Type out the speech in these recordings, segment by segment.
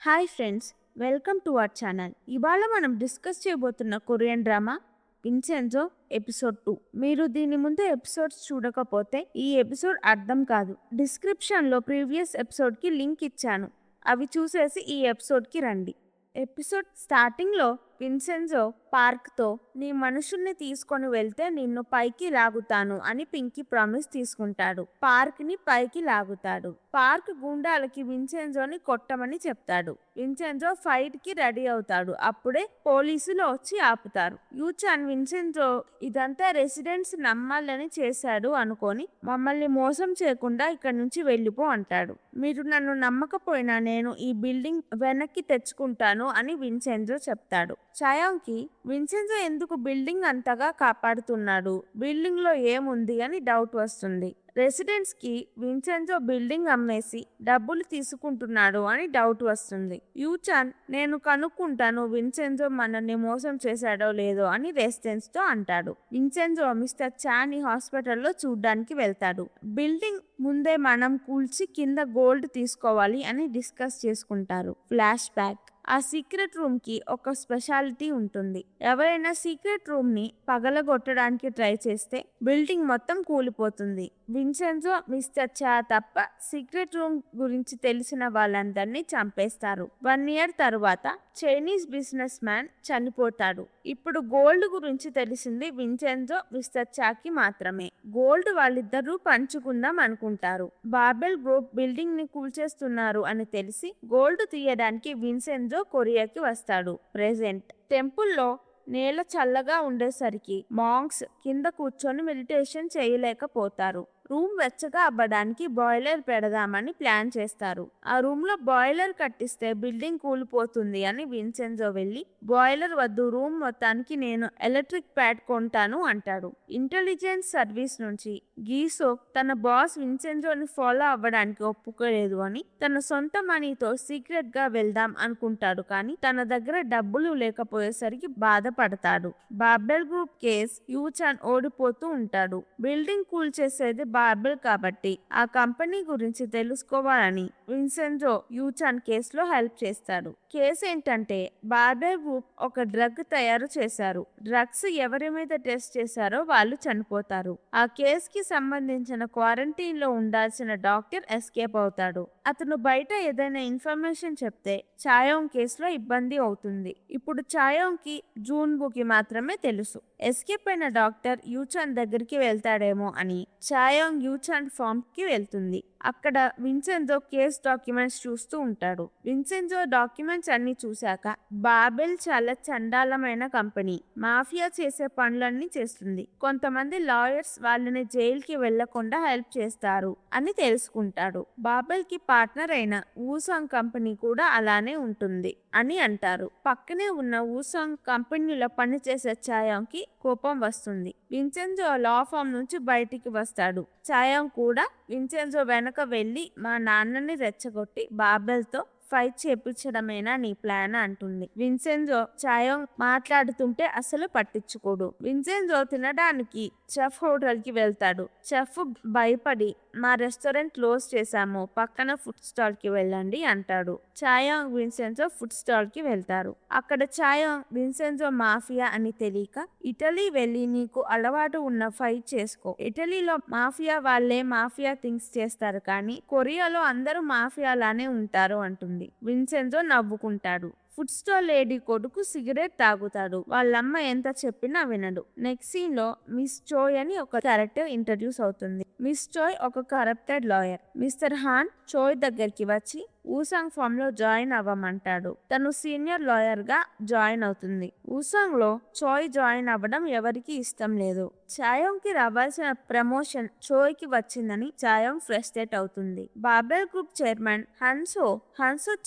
Hi friends, welcome to our channel. ఇవాళ మనం discuss చేయబోతున్న కొరియన్ డ్రామా విన్సెన్జో ఎపిసోడ్ 2. మీరు దీని ముందు ఎపిసోడ్స్ చూడకపోతే ఈ ఎపిసోడ్ అర్థం కాదు. డిస్క్రిప్షన్లో ప్రీవియస్ ఎపిసోడ్కి లింక్ ఇచ్చాను, అవి చూసేసి ఈ ఎపిసోడ్కి రండి. ఎపిసోడ్ స్టార్టింగ్లో విన్సెన్జో పార్క్తో నీ మనుషుల్ని తీసుకొని వెళ్తే నిన్ను పైకి లాగుతాను అని పింకీ ప్రామిస్ తీసుకుంటాడు. పార్క్ని పైకి లాగుతాడు. పార్క్ గుండాలకి విన్సెన్జోని కొట్టమని చెప్తాడు. విన్సెన్జో ఫైట్కి రెడీ అవుతాడు. అప్పుడే పోలీసులు వచ్చి ఆపుతారు. యూచాన్ విన్సెన్జో ఇదంతా రెసిడెంట్స్ నమ్మాలని చేశాడు అనుకొని మమ్మల్ని మోసం చేయకుండా ఇక్కడ నుంచి వెళ్ళిపో అంటాడు. మీరు నన్ను నమ్మకపోయినా నేను ఈ బిల్డింగ్ వెనక్కి తెచ్చుకుంటాను అని విన్సెన్జో చెప్తాడు. చయాంగ్కి విన్సెన్జో ఎందుకు బిల్డింగ్ అంతగా కాపాడుతున్నాడు, బిల్డింగ్ లో ఏముంది అని డౌట్ వస్తుంది. రెసిడెంట్స్ కి విన్సెన్జో బిల్డింగ్ అమ్మేసి డబ్బులు తీసుకుంటున్నాడు అని డౌట్ వస్తుంది. యూచాన్ నేను కనుక్కుంటాను విన్సెన్జో మనల్ని మోసం చేశాడో లేదో అని రెసిడెంట్స్ తో అంటాడు. విన్సెన్జో మిస్టర్ చాని హాస్పిటల్లో చూడ్డానికి వెళ్తాడు. బిల్డింగ్ ముందే మనం కూల్చి కింద గోల్డ్ తీసుకోవాలి అని డిస్కస్ చేసుకుంటారు. Flash back. ఆ సీక్రెట్ రూమ్ కి ఒక స్పెషాలిటీ ఉంటుంది. ఎవరైనా సీక్రెట్ రూమ్ ని పగలగొట్టడానికి ట్రై చేస్తే బిల్డింగ్ మొత్తం కూలిపోతుంది. విన్సెన్జో మిస్టర్ చా తప్ప సీక్రెట్ రూమ్ గురించి తెలిసిన వాళ్ళందరినీ చంపేస్తారు. 1 year తరువాత చైనీస్ బిజినెస్ మ్యాన్ చనిపోతాడు. ఇప్పుడు గోల్డ్ గురించి తెలిసింది విన్సెన్జో మిస్టర్ చాకి మాత్రమే. గోల్డ్ వాళ్ళిద్దరూ పంచుకుందాం అనుకుంటారు. బాబెల్ గ్రూప్ బిల్డింగ్ ని కూల్చేస్తున్నారు అని తెలిసి గోల్డ్ తీయడానికి విన్సెన్జో కొరియాకి వస్తాడు. ప్రెజెంట్ టెంపుల్లో నేల చల్లగా ఉండేసరికి మాంక్స్ కింద కూర్చొని మెడిటేషన్ చేయలేకపోతారు. రూమ్ వెచ్చగా అవ్వడానికి బాయిలర్ పెడదామని ప్లాన్ చేస్తారు. ఆ రూమ్ లో బాయిలర్ కట్టిస్తే బిల్డింగ్ కూలిపోతుంది అని విన్సెన్జో వెళ్ళి బాయిలర్ వద్దు, రూమ్ మొత్తానికి నేను ఎలక్ట్రిక్ ప్యాడ్ కొంటాను అంటాడు. ఇంటెలిజెన్స్ సర్వీస్ నుంచి గీసో తన బాస్ విన్సెన్జోని ఫాలో అవ్వడానికి ఒప్పుకోలేదు అని తన సొంత మనీతో సీక్రెట్ గా వెళ్దాం అనుకుంటాడు. కానీ తన దగ్గర డబ్బులు లేకపోయేసరికి బాధపడతాడు. బాబెల్ గ్రూప్ కేస్ యూచాన్ ఓడిపోతూ ఉంటాడు. బిల్డింగ్ కూల్ చేసేది బాబెల్ కాబట్టి ఆ కంపెనీ గురించి తెలుసుకోవాలని విన్సెన్జో యూచాన్ కేసులో హెల్ప్ చేస్తాడు. కేసు ఏంటంటే బాబెల్ గ్రూప్ ఒక డ్రగ్ తయారు చేశారు. డ్రగ్స్ ఎవరి మీద టెస్ట్ చేశారో వాళ్ళు చనిపోతారు. ఆ కేసుకి సంబంధించిన క్వారంటైన్ లో ఉండాల్సిన డాక్టర్ ఎస్కేప్ అవుతాడు. అతను బయట ఏదైనా ఇన్ఫర్మేషన్ చెప్తే చాయోంగ్ కేసులో ఇబ్బంది అవుతుంది. ఇప్పుడు చాయోంగ్ కి జూన్బుకి మాత్రమే తెలుసు. ఎస్కేప్ అయిన డాక్టర్ యూచాన్ దగ్గరికి వెళ్తాడేమో అని చాయోంగ్ యూచాన్ ఫామ్ కి వెళ్తుంది. అక్కడ విన్సెన్జో కేస్ డాక్యుమెంట్స్ చూస్తూ ఉంటాడు. విన్సెన్జో డాక్యుమెంట్స్ అన్ని చూశాక బాబెల్ చాలా చండాలమైన కంపెనీ, మాఫియా చేసే పనులన్నీ చేస్తుంది. కొంతమంది లాయర్స్ వాళ్ళని జైలుకి వెళ్లకుండా హెల్ప్ చేస్తారు అని తెలుసుకుంటాడు. బాబెల్ కి పార్ట్నర్ అయిన ఊసాంగ్ కంపెనీ కూడా అలానే ఉంటుంది అని అంటారు. పక్కనే ఉన్న ఊసాంగ్ కంపెనీలో పనిచేసే చాయాంగ్ కి కోపం వస్తుంది. విన్సెన్జో లా ఫామ్ నుంచి బయటికి వస్తాడు. చాయాంగ్ కూడా విన్సెన్జో వెనక వెళ్ళి మా నాన్నని రెచ్చగొట్టి బాబెల్తో ఫైట్ చేపించడమేనా నీ ప్లాన్ అంటుంది. విన్సెన్జో చాయోంగ్ మాట్లాడుతుంటే అసలు పట్టించుకోడు. విన్సెన్జో తినడానికి చెఫ్ హోటల్ కి వెళ్తాడు. చెఫ్ భయపడి మా రెస్టారెంట్ క్లోజ్ చేశాము, పక్కన ఫుడ్ స్టాల్ కి వెళ్ళండి అంటాడు. చాయోంగ్ విన్సెన్జో ఫుడ్ స్టాల్ కి వెళ్తారు. అక్కడ చాయోంగ్ విన్సెన్జో మాఫియా అని తెలియక ఇటలీ వెళ్ళి నీకు అలవాటు ఉన్న ఫైట్ చేసుకో, ఇటలీలో మాఫియా వాళ్ళే మాఫియా థింగ్స్ చేస్తారు కానీ కొరియాలో అందరూ మాఫియాలానే ఉంటారు అంటుంది. విన్సెన్జో నవ్వుకుంటాడు. ఫుడ్ స్టాల్ లేడీ కొడుకు సిగరెట్ తాగుతాడు. వాళ్ళమ్మ ఎంత చెప్పినా వినడు. నెక్స్ట్ సీన్ లో మిస్ చోయ్ అని ఒక క్యారెక్టర్ ఇంట్రడ్యూస్ అవుతుంది. మిస్ చోయ్ ఒక కరప్టెడ్ లాయర్. మిస్టర్ హాన్ చోయ్ దగ్గరికి వచ్చి ఊసాంగ్ ఫామ్ లో జాయిన్ అవ్వమంటాడు. తను సీనియర్ లాయర్ గా జాయిన్ అవుతుంది. ఊసాంగ్ లో చోయ్ జాయిన్ అవ్వడం ఎవరికి ఇష్టం లేదు. చాయోంగ్ కి రావాల్సిన ప్రమోషన్ చోయ్ కి వచ్చిందని చాయోంగ్ ఫ్రస్ట్రేట్ అవుతుంది. బాబెల్ గ్రూప్ చైర్మన్ హన్సో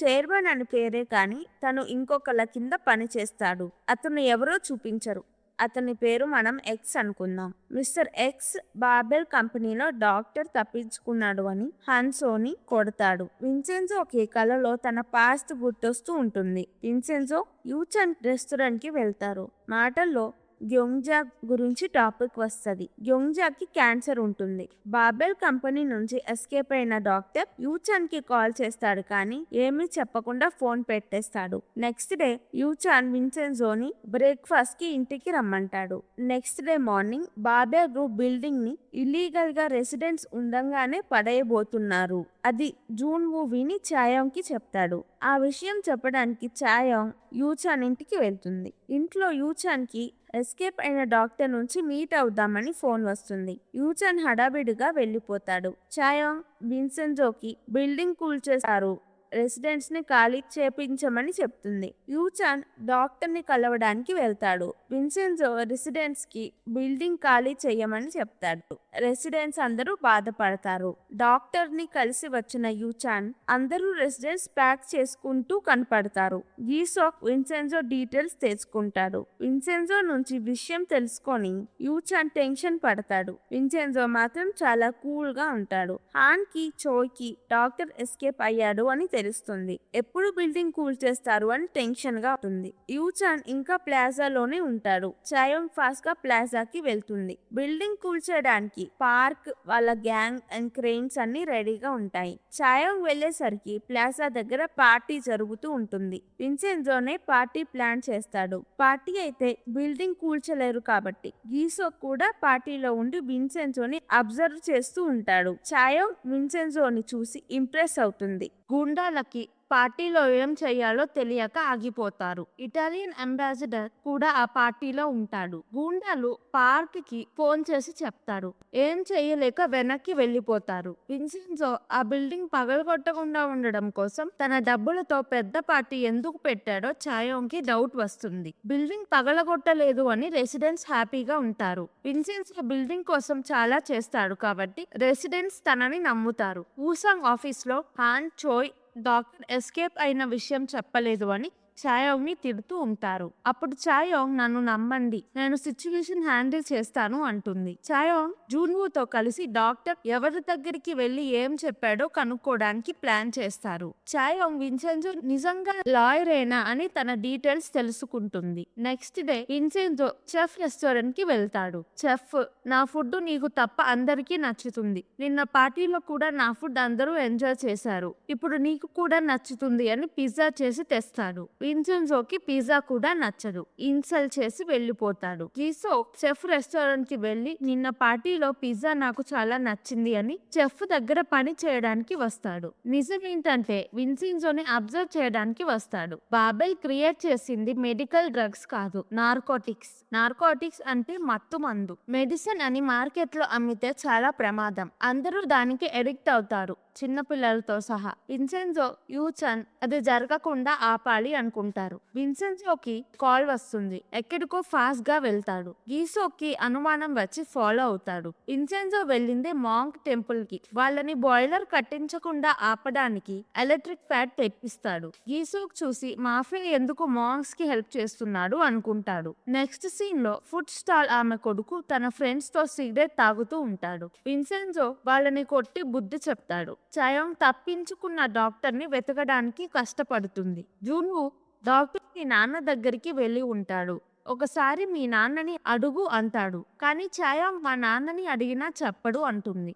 చైర్మన్ అని పేరే కానీ తను ఇంకొకళ్ళ కింద పని చేస్తాడు. అతను ఎవరో చూపించరు. అతని పేరు మనం ఎక్స్ అనుకుందాం. మిస్టర్ ఎక్స్ బాబెల్ కంపెనీలో డాక్టర్ తప్పించుకున్నాడు అని హన్సోని కొడతాడు. విన్సెన్జో ఒకే కలలో తన పాస్ట్ గుర్తొస్తూ ఉంటుంది. విన్సెన్జో యూచాన్ రెస్టారెంట్ కి వెళ్తారు. మాటల్లో గ్యోంగ్జా గురించి టాపిక్ వస్తుంది. గ్యోంగ్జాకి క్యాన్సర్ ఉంటుంది. బాబెల్ కంపెనీ నుంచి ఎస్కేప్ అయిన డాక్టర్ యూచాన్ కి కాల్ చేస్తాడు, కానీ ఏమీ చెప్పకుండా ఫోన్ పెట్టేస్తాడు. నెక్స్ట్ డే యూచాన్ విన్సెన్జోని బ్రేక్ఫాస్ట్ కి ఇంటికి రమ్మంటాడు. Next day morning Babel group building ని ఇల్లీగల్ గా రెసిడెంట్స్ ఉండంగానే పడేయబోతున్నారు. అది జూన్ విని చాయాంగ్ కి చెప్తాడు. ఆ విషయం చెప్పడానికి చాయాంగ్ యూచాన్ ఇంటికి వెళ్తుంది. ఇంట్లో యూచాన్ కి ఎస్కేప్ అయిన డాక్టర్ నుంచి మీట్ అవుదామని ఫోన్ వస్తుంది. యూచాన్ హడావిడిగా వెళ్ళిపోతాడు. చాయాంగ్ విన్సెన్జోకి బిల్డింగ్ కూల్చేస్తారు, రెసిడెంట్స్ ని ఖాళీ చేపించమని చెప్తుంది. యూచాన్ డాక్టర్ ని కలవడానికి వెళ్తాడు. విన్సెన్జో రెసిడెంట్స్ కి బిల్డింగ్ ఖాళీ చేయమని చెప్తాడు. రెసిడెంట్స్ అందరూ బాధపడతారు. డాక్టర్ ని కలిసి వచ్చిన యూచాన్ అందరూ రెసిడెంట్స్ ప్యాక్ చేసుకుంటూ కనపడతారు. గీసోక్ విన్సెన్జో డీటెయిల్స్ తెచ్చుకుంటాడు. విన్సెన్జో నుంచి విషయం తెలుసుకొని యూచాన్ టెన్షన్ పడతాడు. విన్సెన్జో మాత్రం చాలా కూల్ గా ఉంటాడు. హాన్ కి చోయ్ కి డాక్టర్ ఎస్కేప్ అయ్యాడు అని తెలుస్తుంది. ఎప్పుడు బిల్డింగ్ కూల్ చేస్తారు అని టెన్షన్ గా ఉంటుంది. యూచాన్ ఇంకా ప్లాజాలోనే ఉంటాడు. చాయోంగ్ ఫాస్ట్ గా ప్లాజాకి వెళ్తుంది. బిల్డింగ్ కూల్ చేయడానికి పార్క్, వాళ్ళ గ్యాంగ్ అండ్ క్రెయిన్స్ అన్ని రెడీగా ఉంటాయి. చాయోంగ్ వెళ్లేసరికి ప్లాజా దగ్గర పార్టీ జరుగుతూ ఉంటుంది. విన్సెన్జోనే పార్టీ ప్లాన్ చేస్తాడు. పార్టీ అయితే బిల్డింగ్ కూల్చలేరు కాబట్టి గీసోక్ కూడా పార్టీలో ఉండి విన్సెన్జోని అబ్జర్వ్ చేస్తూ ఉంటాడు. చాయోంగ్ విన్సెన్జోని చూసి ఇంప్రెస్ అవుతుంది. గుండాలకి పార్టీలో ఏం చెయ్యాలో తెలియక ఆగిపోతారు. ఇటాలియన్ అంబాసిడర్ కూడా ఆ పార్టీలో ఉంటాడు. గూండాలు పార్క్ కి ఫోన్ చేసి చెప్తారు. ఏం చెయ్యలేక వెనక్కి వెళ్ళిపోతారు. విన్సెన్జో ఆ బిల్డింగ్ పగలగొట్టకుండా ఉండడం కోసం తన డబ్బులతో పెద్ద పార్టీ ఎందుకు పెట్టాడో చాయోంగ్ కి డౌట్ వస్తుంది. బిల్డింగ్ పగలగొట్టలేదు అని రెసిడెంట్స్ హ్యాపీగా ఉంటారు. విన్సెన్జో బిల్డింగ్ కోసం చాలా చేస్తాడు కాబట్టి రెసిడెంట్స్ తనని నమ్ముతారు. ఊసాంగ్ ఆఫీస్ లో హాన్, చోయ్ డాక్టర్ ఎస్కేప్ అయిన విషయం చెప్పలేదు అని చాయోంగ్ ని తిడుతూ ఉంటారు. అప్పుడు చాయోంగ్ నన్ను నమ్మండి, నేను సిచ్యువేషన్ హ్యాండిల్ చేస్తాను అంటుంది. చాయోంగ్ జూన్వూతో కలిసి డాక్టర్ ఎవరి దగ్గరికి వెళ్లి ఏం చెప్పాడో కనుక్కోవడానికి ప్లాన్ చేస్తారు. చాయోంగ్ విన్సెన్జో నిజంగా లాయరేనా అని తన డీటెయిల్స్ తెలుసుకుంటుంది. Next day Vincenzo chef restaurant కి వెళ్తాడు. చెఫ్, నా ఫుడ్ నీకు తప్ప అందరికీ నచ్చుతుంది. నిన్న పార్టీలో కూడా నా ఫుడ్ అందరూ ఎంజాయ్ చేశారు. ఇప్పుడు నీకు కూడా నచ్చుతుంది అని పిజ్జా చేసి తెస్తాడు. విన్సెన్జోకి పిజ్జా కూడా నచ్చదు. ఇన్సల్ట్ చేసి వెళ్ళిపోతాడు. గీసోక్ చెఫ్ రెస్టారెంట్ కి వెళ్లి నిన్న పార్టీలో పిజ్జా నాకు చాలా నచ్చింది అని చెఫ్ దగ్గర పని చేయడానికి వస్తాడు. నిజం ఏంటంటే విన్సెన్జోని అబ్జర్వ్ చేయడానికి వస్తాడు. బాబెల్ క్రియేట్ చేసింది మెడికల్ డ్రగ్స్ కాదు, నార్కోటిక్స్. నార్కోటిక్స్ అంటే మత్తు మందు. మెడిసిన్ అని మార్కెట్ లో అమ్మితే చాలా ప్రమాదం. అందరూ దానికి ఎడిక్ట్ అవుతారు, చిన్నపిల్లలతో సహా. విన్సెన్జో, యూచాన్ అది జరగకుండా ఆపాలి అనుకుంటారు. విన్సెన్జోకి కాల్ వస్తుంది. ఎక్కడికో ఫాస్ట్ గా వెళ్తాడు. గీసోకి అనుమానం వచ్చి ఫాలో అవుతాడు. విన్సెన్జో వెళ్ళిందే మాంక్ టెంపుల్ కి. వాళ్ళని బాయిలర్ కట్టించకుండా ఆపడానికి ఎలక్ట్రిక్ ఫ్యాట్ తెప్పిస్తాడు. గీసోక్ చూసి మాఫియా ఎందుకు మాంక్స్ కి హెల్ప్ చేస్తున్నాడు అనుకుంటాడు. నెక్స్ట్ సీన్ లో ఫుడ్ స్టాల్ ఆమె కొడుకు తన ఫ్రెండ్స్ తో సిగరెట్ తాగుతూ ఉంటాడు. విన్సెన్జో వాళ్ళని కొట్టి బుద్ధి చెప్తాడు. చాయోంగ్ తప్పించుకున్న డాక్టర్ ని వెతకడానికి కష్టపడుతుంది. జూన్వూ డాక్టర్ ని నాన్న దగ్గరికి వెళ్ళి ఉంటాడు. ఒకసారి మీ నాన్నని అడుగు అంటాడు, కానీ చాయాంగ్ మా నాన్నని అడిగినా చెప్పడు అంటుంది.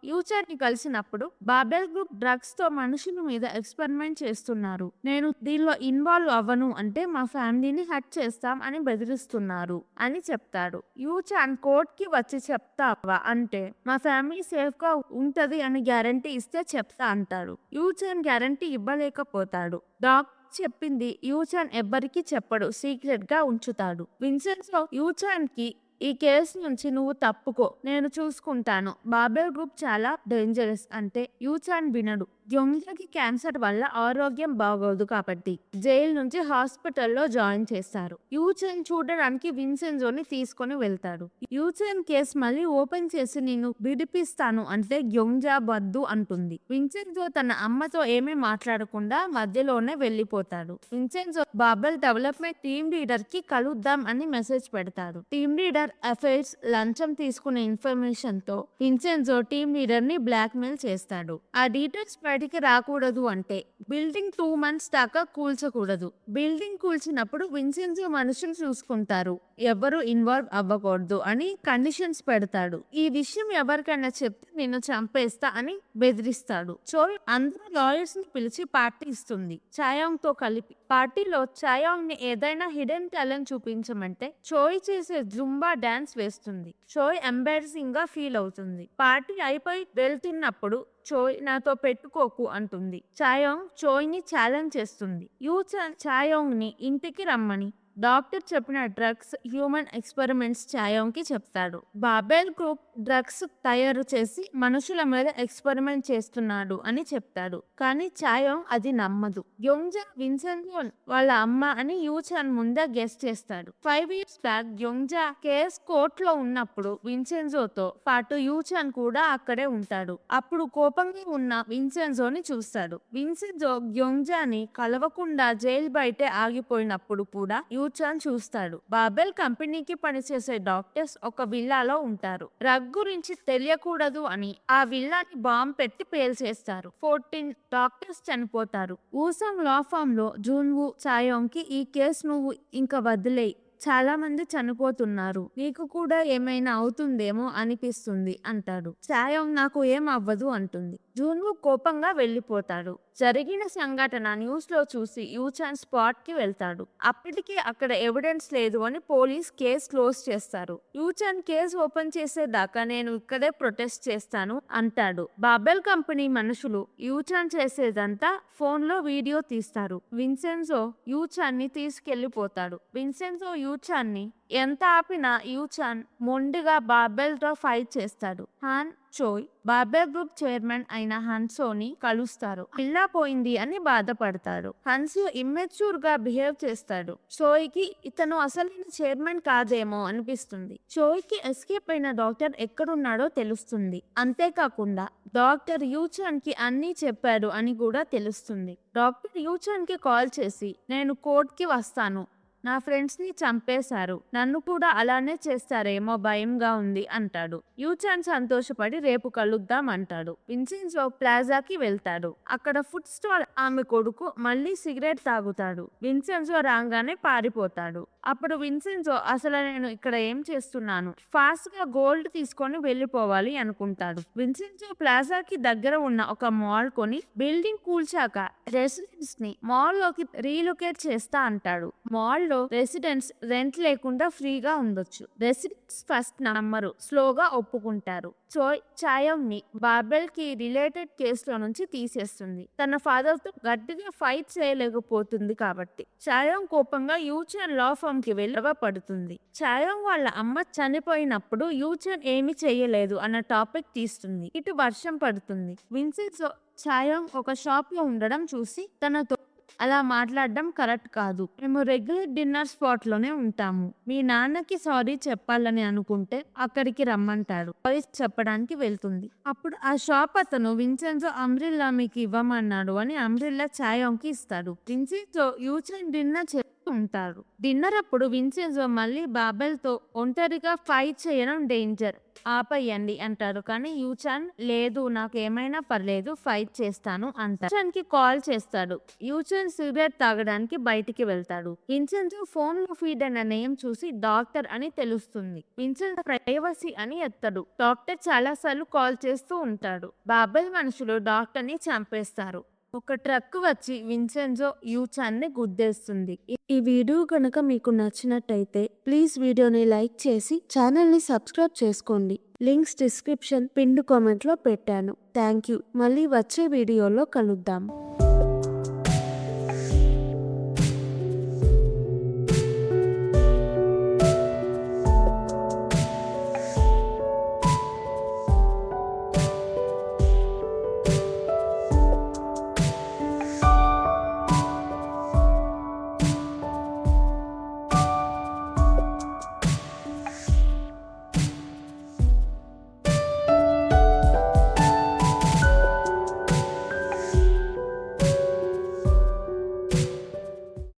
యూచాన్ ని కలిసినప్పుడు బాబెల్ గ్రూప్ డ్రగ్స్ తో మనుషుల మీద ఎక్స్పెరిమెంట్ చేస్తున్నారు. నేను దీనిలో ఇన్వాల్వ్ అవ్వను అంటే మా ఫ్యామిలీని హర్ట్ చేస్తాం అని బెదిరిస్తున్నారు అని చెప్తాడు. యూచాన్ కోర్ట్ కి వచ్చి చెప్తావా అంటే మా ఫ్యామిలీ సేఫ్ గా ఉంటది అని గ్యారంటీ ఇస్తే చెప్తా అంటాడు. యూచాన్ గ్యారంటీ ఇవ్వలేకపోతాడు. చెప్పింది యూచాన్ ఎవ్వరికి చెప్పడు, సీక్రెట్ గా ఉంచుతాడు. విన్సెన్జో యూచాన్ కి ఈ కేసు నుంచి నువ్వు తప్పుకో, నేను చూసుకుంటాను, బాబెల్ గ్రూప్ చాలా డేంజరస్ అంటే యూచాన్ వినడు. గ్యోంగ్జాకి క్యాన్సర్ వల్ల ఆరోగ్యం బాగోదు కాబట్టి జైలు నుంచి హాస్పిటల్లో జాయిన్ చేస్తారు. యూచాన్ చూడడానికి విన్సెన్జోని తీసుకొని వెళ్తాడు. యూచాన్ కేసు మళ్ళీ ఓపెన్ చేసి నేను విడిపిస్తాను అంటే గ్యోంగ్జా వద్దు అంటుంది. విన్సెన్జో తన అమ్మతో ఏమీ మాట్లాడకుండా మధ్యలోనే వెళ్ళిపోతాడు. Vincenzo Babel development team leader కి కలుద్దాం అని మెసేజ్ పెడతాడు. టీమ్ లీడర్ ఇల్లీగల్ అఫైర్స్ లంచం తీసుకునే ఇన్ఫర్మేషన్తో విన్సెన్జో టీమ్ లీడర్ని బ్లాక్మెయిల్ చేస్తాడు. ఆ డీటెయిల్స్ బయటికి రాకూడదు అంటే బిల్డింగ్ 2 months దాకా కూల్చకూడదు. బిల్డింగ్ కూల్చినప్పుడు విన్సెన్జో మనుషులు చూసుకుంటారు, ఎవరు ఇన్వాల్వ్ అవ్వకూడదు అని కండిషన్స్ పెడతాడు. ఈ విషయం ఎవరికైనా చెప్తే నిన్ను చంపేస్తా అని బెదిరిస్తాడు. చోయ్ అందరూ లాయర్స్ ని పిలిచి పార్టీ ఇస్తుంది చాయాంగ్ తో కలిపి. పార్టీలో చాయాంగ్ ని ఏదైనా హిడెన్ టాలెంట్ చూపించమంటే చోయ్ చేసే జుంబా డాన్స్ వేస్తుంది. చోయ్ ఎంబారసింగ్ గా ఫీల్ అవుతుంది. పార్టీ అయిపోయి వెళ్తున్నప్పుడు చోయ్ నాతో పెట్టుకోకు అంటుంది. చాయాంగ్ చోయ్ ని ఛాలెంజ్ చేస్తుంది. యూచాన్ చాయాంగ్ ని ఇంటికి రమ్మని డాక్టర్ చెప్పిన డ్రగ్స్ హ్యూమన్ ఎక్స్పెరిమెంట్స్ చాయాంగ్ కి చెప్తాడు. బాబెల్ గ్రూప్ డ్రగ్స్ తయారు చేసి మనుషుల మీద ఎక్స్పెరిమెంట్ చేస్తున్నాడు అని చెప్తాడు. కానీ చాయాంగ్ అది నమ్మదు. యోంగ్జా విన్సెన్జో వాళ్ళ అమ్మ అని యూచాన్ ముందే గెస్ చేస్తాడు. 5 years బ్యాక్ యోంగ్జా కేస్ కోర్టులో ఉన్నప్పుడు విన్సెన్జోతో పాటు యూచాన్ కూడా అక్కడే ఉంటాడు. అప్పుడు కోపంగా ఉన్న విన్సెన్జోని చూస్తాడు. విన్సెన్జో యోంగ్జాని కలవకుండా జైలు బయటే ఆగిపోయినప్పుడు కూడా యూచాన్ చూస్తాడు. బాబెల్ కంపెనీకి పనిచేసే డాక్టర్స్ ఒక విల్లాలో ఉంటారు. డ్రగ్ గురించి తెలియకూడదు అని ఆ విల్లాని బాంబ్ పెట్టి పేల్చేస్తారు. 14 డాక్టర్స్ చనిపోతారు. ఊసాంగ్ లా ఫామ్ లో జూన్వు చాయాంగ్ కి ఈ కేసు నువ్వు ఇంకా వదిలేయ్, చాలా మంది చనిపోతున్నారు, నీకు కూడా ఏమైనా అవుతుందేమో అనిపిస్తుంది అంటాడు. చాయాంగ్ నాకు ఏం అవ్వదు అంటుంది. జూన్వు కోపంగా వెళ్ళిపోతాడు. జరిగిన సంఘటన న్యూస్ లో చూసి యూచాన్ స్పాట్ కి వెళ్తాడు. అప్పటికి అక్కడ ఎవిడెన్స్ లేదు అని పోలీస్ కేసు క్లోజ్ చేస్తారు. యూచాన్ కేసు ఓపెన్ చేసేదాకా నేను ఇక్కడే ప్రొటెస్ట్ చేస్తాను అంటాడు. బాబెల్ కంపెనీ మనుషులు యూచాన్ చేసేదంతా ఫోన్ లో వీడియో తీస్తారు. విన్సెన్జో యూచాన్ ని తీసుకెళ్లిపోతాడు. విన్సెన్జో యూచాన్ ని ఎంత ఆపినా యూచాన్ మొండిగా బాబెల్ తో ఫైట్ చేస్తాడు. హాన్ చోయ్ బాబెల్ గ్రూప్ చైర్మన్ అయిన హన్సోని కలుస్తారు. పిల్లా పోయింది అని బాధపడతాడు. హన్సు ఇమ్మెచ్యూర్ గా బిహేవ్ చేస్తాడు. చోయ్ కి ఇతను అసలైన చైర్మన్ కాదేమో అనిపిస్తుంది. చోయ్ కి ఎస్కేప్ అయిన డాక్టర్ ఎక్కడున్నాడో తెలుస్తుంది. అంతేకాకుండా డాక్టర్ యూచాన్ కి అన్నీ చెప్పాడు అని కూడా తెలుస్తుంది. డాక్టర్ యూచాన్ కి కాల్ చేసి నేను కోర్ట్ కి వస్తాను, నా ఫ్రెండ్స్ ని చంపేశారు, నన్ను కూడా అలానే చేస్తారేమో భయంగా ఉంది అంటాడు. యూచాన్ సంతోషపడి రేపు కలుద్దాం అంటాడు. విన్సెన్జో ప్లాజాకి వెళ్తాడు. అక్కడ ఫుడ్ స్టాల్ ఆమె కొడుకు మళ్ళీ సిగరెట్ తాగుతాడు. విన్సెన్జో రాగానే పారిపోతాడు. అప్పుడు విన్సెన్జో అసలు నేను ఇక్కడ ఏం చేస్తున్నాను, ఫాస్ట్ గా గోల్డ్ తీసుకొని వెళ్ళిపోవాలి అనుకుంటాడు. విన్సెన్జో ప్లాజాకి దగ్గర ఉన్న ఒక మాల్ కొని బిల్డింగ్ కూల్చాక రెసిడెంట్స్ ని మాల్ లోకి రీలొకేట్ చేస్తా అంటాడు. మాల్ లో రెసిడెంట్స్ రెంట్ లేకుండా ఫ్రీగా ఉండొచ్చు. రెసిడెంట్స్ ఫస్ట్ నమ్మరు, స్లోగా ఒప్పుకుంటారు. చోయ్ చాయాంగ్ ని బాబెల్ కి రిలేటెడ్ కేసులో నుంచి తీసేస్తుంది. తన ఫాదర్ తో గట్టిగా ఫైట్ చేయలేకపోతుంది కాబట్టి చాయాంగ్ కోపంగా యూచాన్ లా ఫామ్ కి పడుతుంది. చాయాంగ్ వాళ్ళ అమ్మ చనిపోయినప్పుడు యూచాన్ ఏమి చేయలేదు అన్న టాపిక్ తీస్తుంది. ఇటు వర్షం పడుతుంది. విన్సెన్జో చాయాంగ్ ఒక షాప్ లో ఉండడం చూసి తనతో అలా మాట్లాడడం కరెక్ట్ కాదు, మేము రెగ్యులర్ డిన్నర్ స్పాట్ లోనే ఉంటాము, మీ నాన్నకి సారీ చెప్పాలని అనుకుంటే అక్కడికి రమ్మంటాడు. సారీ చెప్పడానికి వెళ్తుంది. అప్పుడు ఆ షాప్ అతను విన్సెన్జో అంబ్రిల్లా మీకు ఇవ్వమన్నాడు అని అంబ్రిల్లా చాయాంగ్ కి ఇస్తాడు. విన్సెన్జో యూచాన్ డిన్నర్ ఉంటారు. డిన్నర్ అప్పుడు విన్సెన్జో మళ్ళీ బాబెల్ తో ఒంటరిగా ఫైట్ చేయడం డేంజర్, ఆపేయండి అంటారు. కానీ యూచాన్ లేదు, నాకు ఏమైనా పర్లేదు, ఫైట్ చేస్తాను అంటారు. యూచాన్ కి కాల్ చేస్తాడు. యూచాన్ సిగరెట్ తాగడానికి బయటికి వెళ్తాడు. విన్సెన్జో ఫోన్ లో ఫీడ్ అన్న నేమ్ చూసి డాక్టర్ అని తెలుస్తుంది. విన్సెన్జో ప్రైవసీ అని ఎత్తాడు. డాక్టర్ చాలా సార్లు కాల్ చేస్తూ ఉంటాడు. బాబెల్ మనుషులు డాక్టర్ ని చంపేస్తారు. ఒక ట్రక్ వచ్చి విన్సెన్జో యూచాన్ ని గుద్దేస్తుంది. ఈ వీడియో కనుక మీకు నచ్చినట్టయితే ప్లీజ్ వీడియోని లైక్ చేసి ఛానల్ ని సబ్స్క్రైబ్ చేసుకోండి. లింక్స్ డిస్క్రిప్షన్ పిన్డ్ కామెంట్ లో పెట్టాను. Thank you. మళ్ళీ వచ్చే వీడియోలో కలుద్దాం.